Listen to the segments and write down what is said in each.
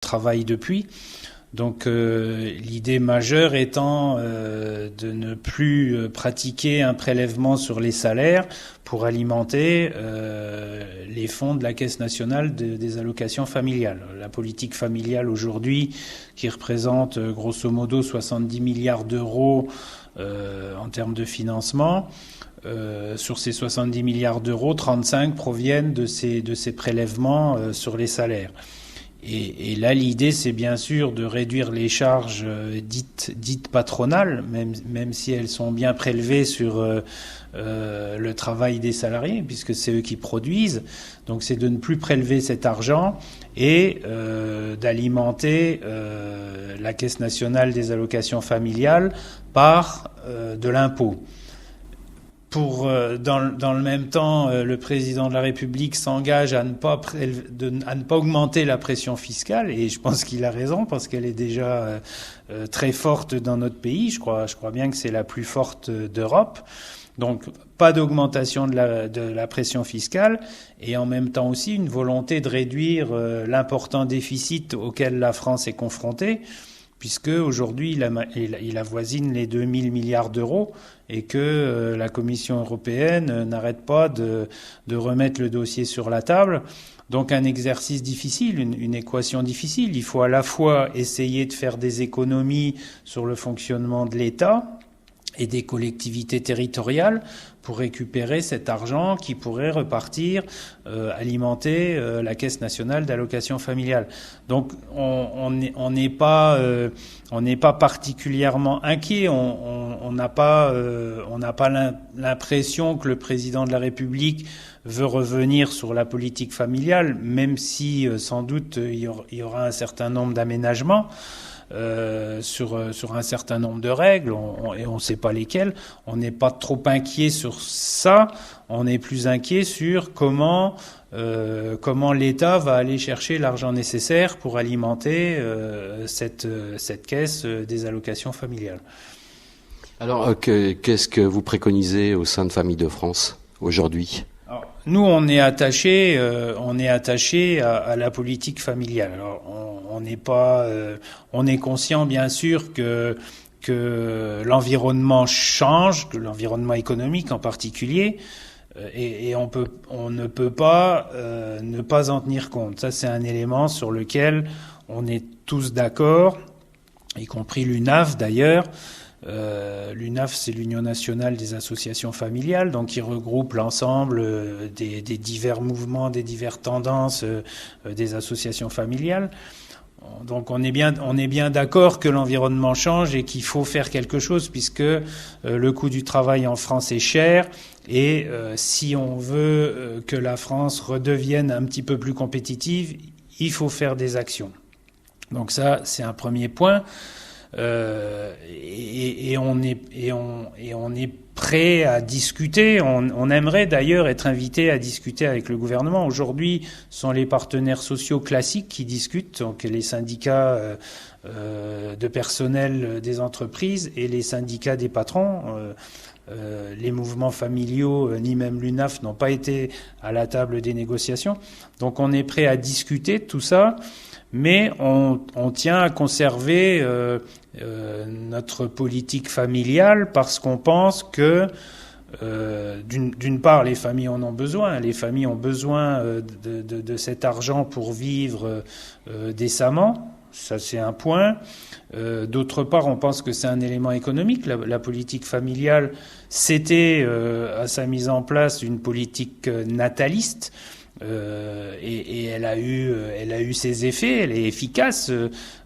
travaille depuis. Donc l'idée majeure étant de ne plus pratiquer un prélèvement sur les salaires pour alimenter les fonds de la Caisse nationale des allocations familiales. La politique familiale aujourd'hui, qui représente grosso modo 70 milliards d'euros en termes de financement, sur ces 70 milliards d'euros, 35 proviennent de ces prélèvements sur les salaires. Et là, l'idée, c'est bien sûr de réduire les charges dites patronales, même si elles sont bien prélevées sur le travail des salariés, puisque c'est eux qui produisent. Donc, c'est de ne plus prélever cet argent et d'alimenter la Caisse nationale des allocations familiales par de l'impôt. Dans le même temps, le président de la République s'engage à ne pas augmenter la pression fiscale, et je pense qu'il a raison parce qu'elle est déjà très forte dans notre pays. Je crois bien que c'est la plus forte d'Europe. Donc pas d'augmentation de la pression fiscale, et en même temps aussi une volonté de réduire l'important déficit auquel la France est confrontée, puisque aujourd'hui il avoisine les 2000 milliards d'euros et que la Commission européenne n'arrête pas de remettre le dossier sur la table. Donc un exercice difficile, une équation difficile. Il faut à la fois essayer de faire des économies sur le fonctionnement de l'État et des collectivités territoriales pour récupérer cet argent qui pourrait repartir alimenter la Caisse nationale d'allocations familiales. Donc on n'est pas particulièrement inquiet. On n'a pas l'impression que le président de la République veut revenir sur la politique familiale, même si sans doute il y aura un certain nombre d'aménagements. Sur un certain nombre de règles, et on ne sait pas lesquelles. On n'est pas trop inquiet sur ça. On est plus inquiet sur comment l'État va aller chercher l'argent nécessaire pour alimenter cette caisse des allocations familiales. Alors, qu'est-ce que vous préconisez au sein de Famille de France aujourd'hui ? Alors, nous, on est attaché à la politique familiale. Alors, on est conscient, bien sûr, que l'environnement change, que l'environnement économique en particulier, et on ne peut pas ne pas en tenir compte. Ça, c'est un élément sur lequel on est tous d'accord, y compris l'UNAF d'ailleurs. L'UNAF, c'est l'Union nationale des associations familiales, donc qui regroupe l'ensemble des divers mouvements, des diverses tendances des associations familiales. Donc on est bien d'accord que l'environnement change et qu'il faut faire quelque chose, puisque le coût du travail en France est cher, et si on veut que la France redevienne un petit peu plus compétitive, il faut faire des actions. Donc ça, c'est un premier point. Et on est prêt à discuter. On aimerait d'ailleurs être invité à discuter avec le gouvernement. Aujourd'hui, ce sont les partenaires sociaux classiques qui discutent, donc les syndicats de personnel des entreprises et les syndicats des patrons. Les mouvements familiaux, ni même l'UNAF, n'ont pas été à la table des négociations. Donc on est prêt à discuter de tout ça. Mais on tient à conserver notre politique familiale, parce qu'on pense que d'une part, les familles en ont besoin. Les familles ont besoin de cet argent pour vivre décemment. Ça, c'est un point. D'autre part, on pense que c'est un élément économique. La politique familiale, c'était à sa mise en place une politique nataliste. Et elle a eu ses effets, elle est efficace.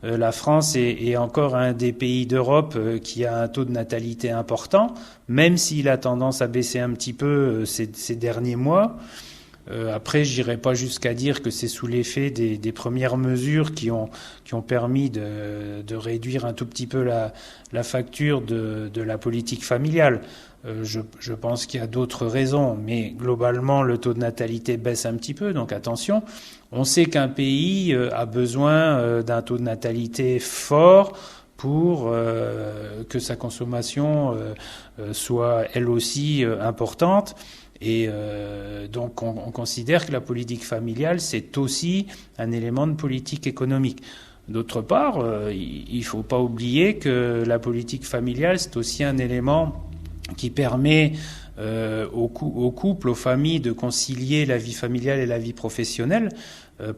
La France est encore un des pays d'Europe qui a un taux de natalité important, même s'il a tendance à baisser un petit peu ces derniers mois. Après, j'irai pas jusqu'à dire que c'est sous l'effet des premières mesures qui ont permis de réduire un tout petit peu la facture de la politique familiale. Je pense qu'il y a d'autres raisons, mais globalement, le taux de natalité baisse un petit peu, donc attention. On sait qu'un pays a besoin d'un taux de natalité fort pour que sa consommation soit elle aussi importante. Et donc on considère que la politique familiale, c'est aussi un élément de politique économique. D'autre part, il ne faut pas oublier que la politique familiale, c'est aussi un élément qui permet aux couples, aux familles de concilier la vie familiale et la vie professionnelle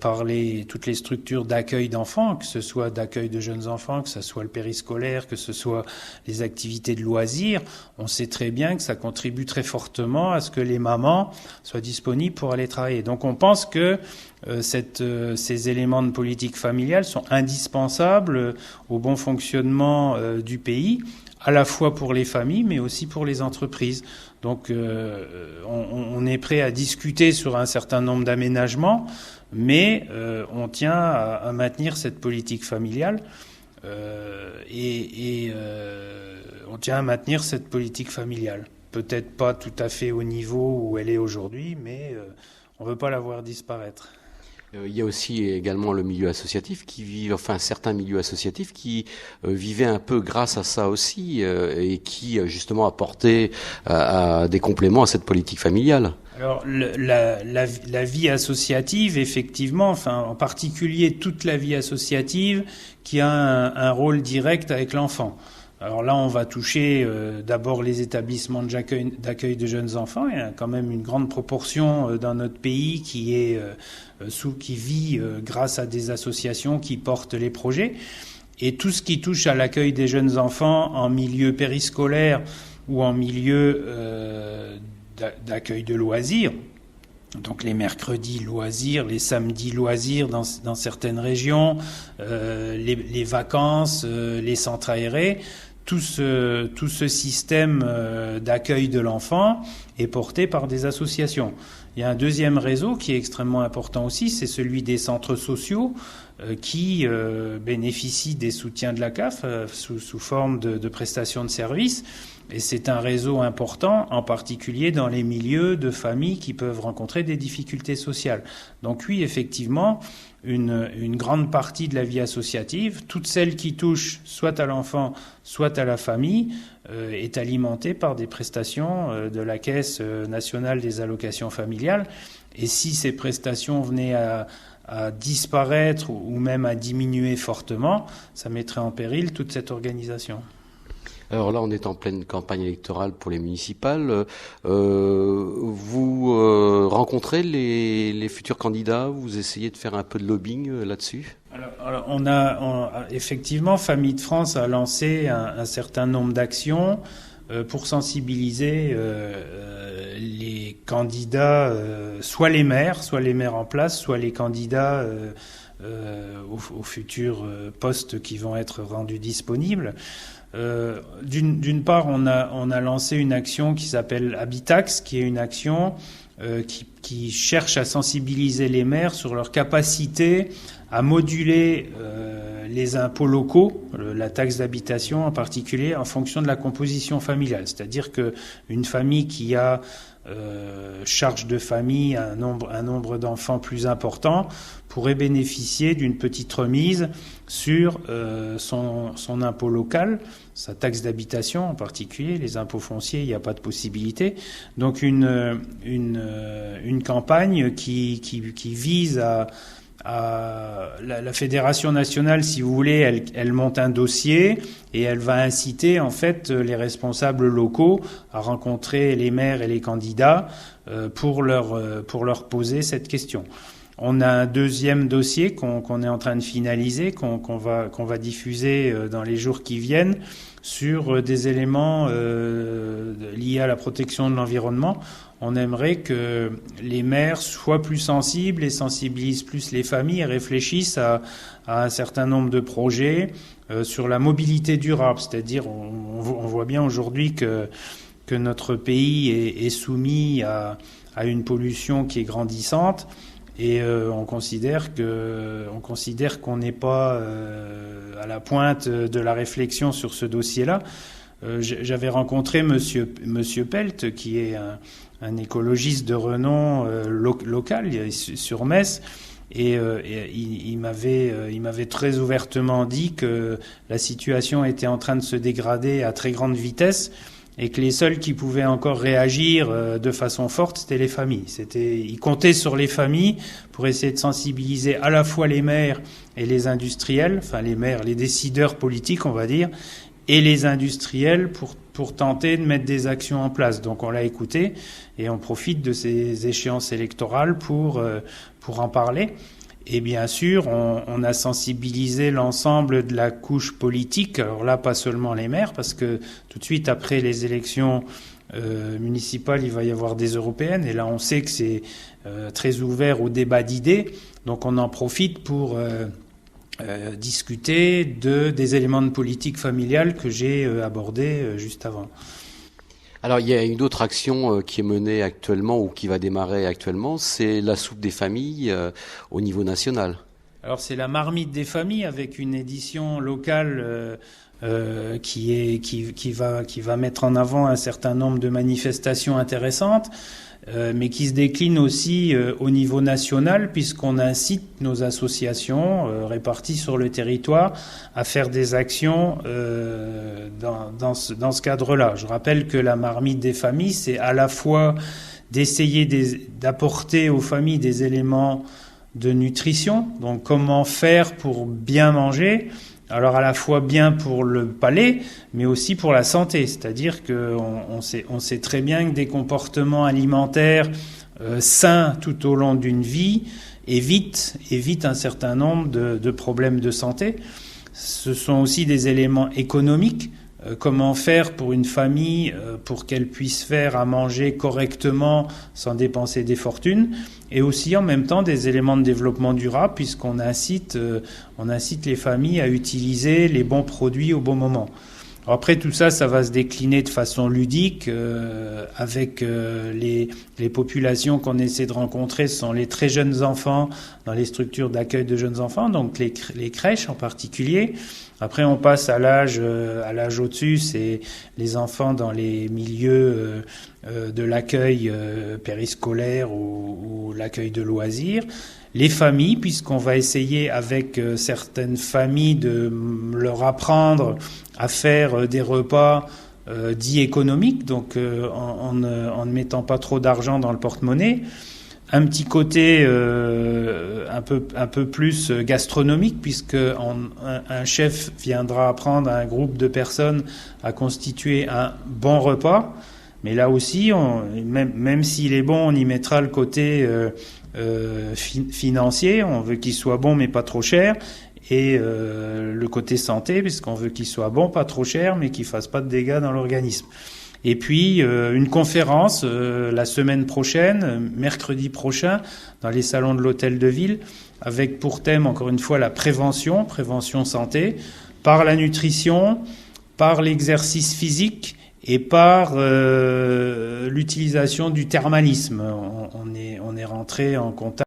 par toutes les structures d'accueil d'enfants, que ce soit d'accueil de jeunes enfants, que ce soit le périscolaire, que ce soit les activités de loisirs. On sait très bien que ça contribue très fortement à ce que les mamans soient disponibles pour aller travailler. Donc on pense que ces éléments de politique familiale sont indispensables au bon fonctionnement du pays, à la fois pour les familles, mais aussi pour les entreprises. Donc on est prêt à discuter sur un certain nombre d'aménagements, mais on tient à maintenir cette politique familiale on tient à maintenir cette politique familiale. Peut-être pas tout à fait au niveau où elle est aujourd'hui, mais on ne veut pas la voir disparaître. Il y a aussi également le milieu associatif certains milieux associatifs qui vivaient un peu grâce à ça aussi et qui justement apportaient des compléments à cette politique familiale. Alors la vie associative, effectivement, en particulier toute la vie associative qui a un rôle direct avec l'enfant. Alors là, on va toucher d'abord les établissements d'accueil de jeunes enfants. Il y a quand même une grande proportion dans notre pays qui vit grâce à des associations qui portent les projets. Et tout ce qui touche à l'accueil des jeunes enfants en milieu périscolaire ou en milieu d'accueil de loisirs, donc les mercredis loisirs, les samedis loisirs dans certaines régions, les vacances, les centres aérés, tout ce système d'accueil de l'enfant est porté par des associations. Il y a un deuxième réseau qui est extrêmement important aussi, c'est celui des centres sociaux qui bénéficient des soutiens de la CAF sous forme de prestations de services. Et c'est un réseau important, en particulier dans les milieux de familles qui peuvent rencontrer des difficultés sociales. Donc oui, effectivement, une grande partie de la vie associative, toute celle qui touche soit à l'enfant, soit à la famille, est alimentée par des prestations de la Caisse nationale des allocations familiales. Et si ces prestations venaient à disparaître ou même à diminuer fortement, ça mettrait en péril toute cette organisation. Alors là, on est en pleine campagne électorale pour les municipales. Vous rencontrez les futurs candidats, vous essayez de faire un peu de lobbying là-dessus ? Alors effectivement, Famille de France a lancé un certain nombre d'actions pour sensibiliser les candidats, soit les maires en place, soit les candidats aux futurs postes qui vont être rendus disponibles. D'une part, on a lancé une action qui s'appelle Habitax, qui est une action qui cherche à sensibiliser les maires sur leur capacité à moduler les impôts locaux, la taxe d'habitation en particulier, en fonction de la composition familiale. C'est-à-dire qu'une famille qui a charge de famille, un nombre d'enfants plus important, pourrait bénéficier d'une petite remise sur son impôt local, sa taxe d'habitation en particulier. Les impôts fonciers, il n'y a pas de possibilité. Donc une campagne qui vise à la Fédération nationale, si vous voulez, elle monte un dossier et elle va inciter en fait les responsables locaux à rencontrer les maires et les candidats pour leur poser cette question. On a un deuxième dossier qu'on est en train de finaliser, qu'on va diffuser dans les jours qui viennent, sur des éléments liés à la protection de l'environnement. On aimerait que les maires soient plus sensibles et sensibilisent plus les familles et réfléchissent à un certain nombre de projets sur la mobilité durable. C'est-à-dire, on voit bien aujourd'hui que notre pays est soumis à une pollution qui est grandissante. Et on considère qu'on n'est pas à la pointe de la réflexion sur ce dossier-là. J'avais rencontré Monsieur Pelt, qui est un écologiste de renom local sur Metz, et il m'avait très ouvertement dit que la situation était en train de se dégrader à très grande vitesse et que les seuls qui pouvaient encore réagir de façon forte, c'était les familles. Ils comptaient sur les familles pour essayer de sensibiliser à la fois les maires et les industriels, enfin les maires, les décideurs politiques, on va dire, et les industriels pour tenter de mettre des actions en place. Donc on l'a écouté et on profite de ces échéances électorales pour en parler. Et bien sûr, on a sensibilisé l'ensemble de la couche politique. Alors là, pas seulement les maires, parce que tout de suite après les élections municipales, il va y avoir des européennes. Et là, on sait que c'est très ouvert au débat d'idées. Donc on en profite pour discuter des éléments de politique familiale que j'ai abordés juste avant. Alors il y a une autre action qui est menée actuellement ou qui va démarrer actuellement, c'est la soupe des familles au niveau national. Alors c'est la marmite des familles avec une édition locale qui va mettre en avant un certain nombre de manifestations intéressantes, mais qui se décline aussi au niveau national, puisqu'on incite nos associations réparties sur le territoire à faire des actions dans ce cadre-là. Je rappelle que la marmite des familles, c'est à la fois d'essayer d'apporter aux familles des éléments de nutrition, donc comment faire pour bien manger, alors à la fois bien pour le palais, mais aussi pour la santé. C'est-à-dire qu'on sait très bien que des comportements alimentaires sains tout au long d'une vie évitent un certain nombre de problèmes de santé. Ce sont aussi des éléments économiques. Comment faire pour une famille pour qu'elle puisse faire à manger correctement sans dépenser des fortunes, et aussi en même temps des éléments de développement durable, puisqu'on incite les familles à utiliser les bons produits au bon moment. Alors après tout ça, ça va se décliner de façon ludique avec les populations qu'on essaie de rencontrer. Ce sont les très jeunes enfants dans les structures d'accueil de jeunes enfants, donc les crèches en particulier. Après, on passe à l'âge au-dessus, c'est les enfants dans les milieux de l'accueil périscolaire ou l'accueil de loisirs. Les familles, puisqu'on va essayer avec certaines familles de leur apprendre à faire des repas dits économiques, donc en ne mettant pas trop d'argent dans le porte-monnaie. Un petit côté un peu plus gastronomique, puisque un chef viendra apprendre à un groupe de personnes à constituer un bon repas. Mais là aussi, même s'il est bon, on y mettra le côté financier. On veut qu'il soit bon, mais pas trop cher. Et le côté santé, puisqu'on veut qu'il soit bon, pas trop cher, mais qu'il fasse pas de dégâts dans l'organisme. Et puis une conférence la semaine prochaine, mercredi prochain, dans les salons de l'Hôtel de Ville, avec pour thème encore une fois la prévention santé, par la nutrition, par l'exercice physique et par l'utilisation du thermalisme. On est rentré en contact